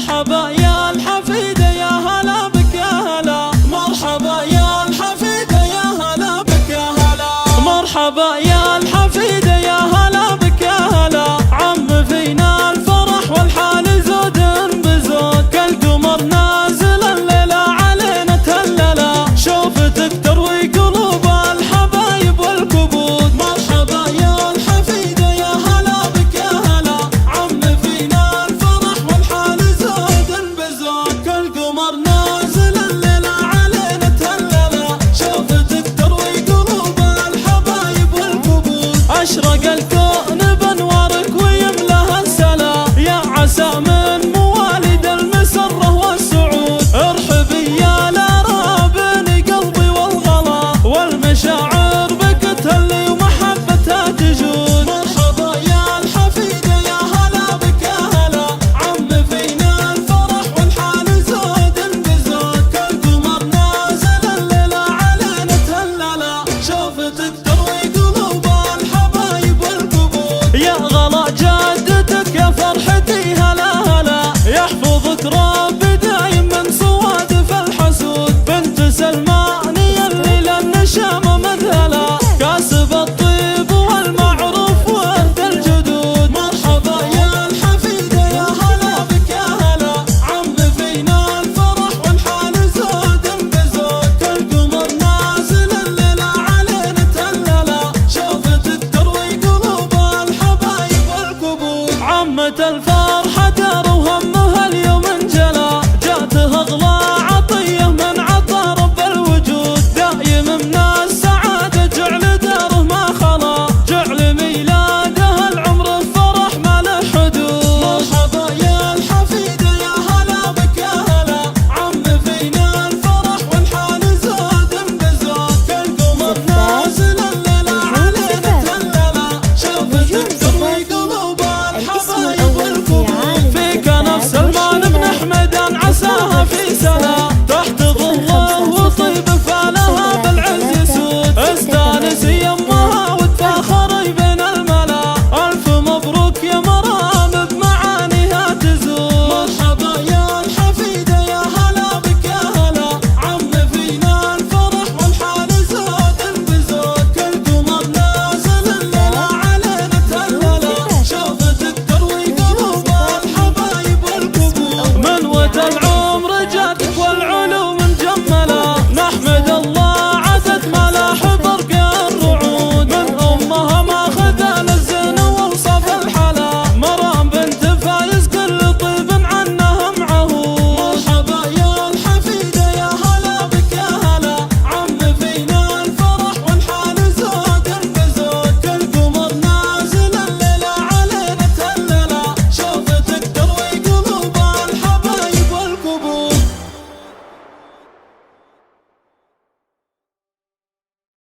مرحبا يا الحفيدة يا هلا بك يا هلا، مرحبا يا الحفيدة يا هلا بك يا هلا، مرحبا يا الحفيدة يا هلا بك يا هلا. عم فينا الفرح والحال زود بزود، كالقمر نازل الليلة علينا تهللا، شوفتك تروي قلوب الحبايب والكبود. مرحبا يا الحفيدة يا هلا بك يا هلا، عم فينا الفرح والحال زود بزود، كالقمر نازل الليلة علينا تهللا، شوفتك تروي قلوب الحبايب والكبود. أشرق الكون بانوارك ويملأها السلا، يا عسى من مواليد المسرة والسعود. ارحبي يا لارا بين قلبي والغلا، والمشاعر بك تهلي ومحبتها تجود. مرحبا يا الحفيدة يا هلا بك يا هلا، عم فينا الفرح والحال زود بزود، كالقمر نازل الليلة علينا تهللا، شوفتك تروي قلوب الحبايب والكبود. يا غلا جدتك يا فرحتي هلا هلا، يحفظك ربي دايم من صوادف الحسود. بنت سلماني الليلة النشامة مذهلة، كاسب الطيب والمعروف ورد الجدود. مرحبا يا الحفيدة يا هلا بك يا هلا، عم فينا الفرح والحال زود بزود، كالقمر نازل الليلة علينا تهللا، شوفتك تروي قلوب الحبايب والكبود. عمة الفرح